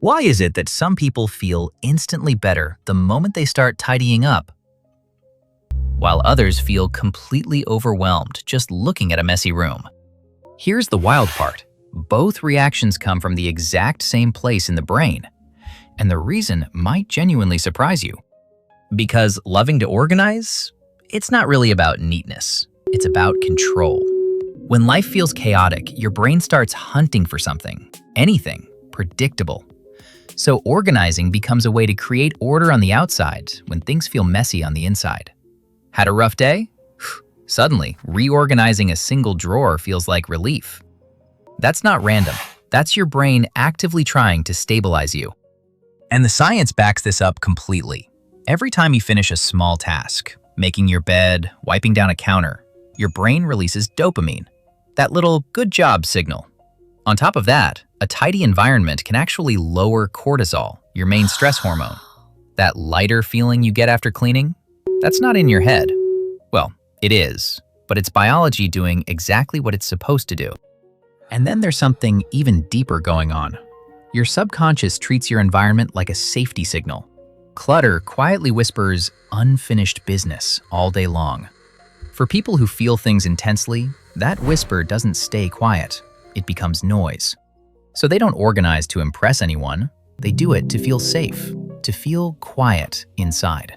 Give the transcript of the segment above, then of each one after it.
Why is it that some people feel instantly better the moment they start tidying up, while others feel completely overwhelmed just looking at a messy room? Here's the wild part. Both reactions come from the exact same place in the brain, and the reason might genuinely surprise you. Because loving to organize, it's not really about neatness. It's about control. When life feels chaotic, your brain starts hunting for something, anything, predictable. So organizing becomes a way to create order on the outside when things feel messy on the inside. Had a rough day? Suddenly, reorganizing a single drawer feels like relief. That's not random. That's your brain actively trying to stabilize you. And the science backs this up completely. Every time you finish a small task, making your bed, wiping down a counter, your brain releases dopamine, that little good job signal. On top of that, a tidy environment can actually lower cortisol, your main stress hormone. That lighter feeling you get after cleaning, that's not in your head. Well, it is, but it's biology doing exactly what it's supposed to do. And then there's something even deeper going on. Your subconscious treats your environment like a safety signal. Clutter quietly whispers unfinished business all day long. For people who feel things intensely, that whisper doesn't stay quiet. It becomes noise. So they don't organize to impress anyone. They do it to feel safe, to feel quiet inside.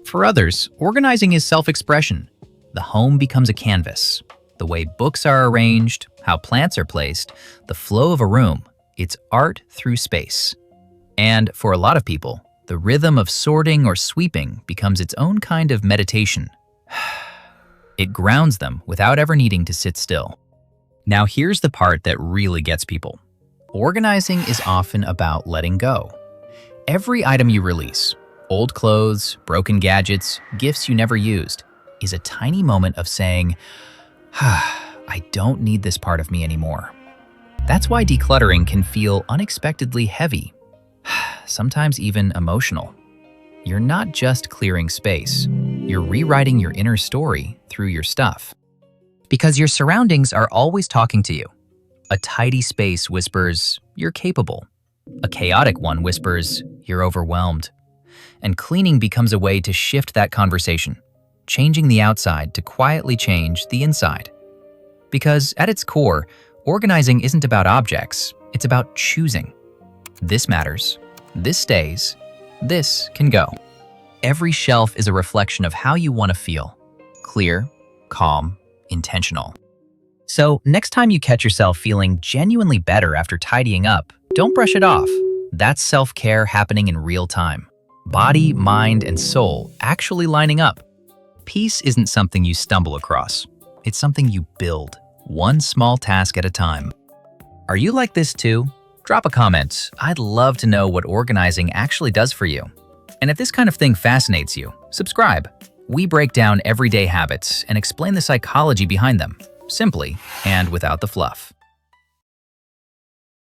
For others, organizing is self-expression. The home becomes a canvas. The way books are arranged, how plants are placed, the flow of a room, it's art through space. And for a lot of people, the rhythm of sorting or sweeping becomes its own kind of meditation. It grounds them without ever needing to sit still. Now here's the part that really gets people. Organizing is often about letting go. Every item you release, old clothes, broken gadgets, gifts you never used, is a tiny moment of saying, I don't need this part of me anymore. That's why decluttering can feel unexpectedly heavy, sometimes even emotional. You're not just clearing space, you're rewriting your inner story through your stuff. Because your surroundings are always talking to you. A tidy space whispers, you're capable. A chaotic one whispers, you're overwhelmed. And cleaning becomes a way to shift that conversation, changing the outside to quietly change the inside. Because at its core, organizing isn't about objects, it's about choosing. This matters, this stays, this can go. Every shelf is a reflection of how you want to feel. Clear, calm, intentional. So next time you catch yourself feeling genuinely better after tidying up, don't brush it off. That's self-care happening in real time. Body, mind, and soul actually lining up. Peace isn't something you stumble across. It's something you build, one small task at a time. Are you like this too? Drop a comment. I'd love to know what organizing actually does for you. And if this kind of thing fascinates you, subscribe. We break down everyday habits and explain the psychology behind them, simply and without the fluff.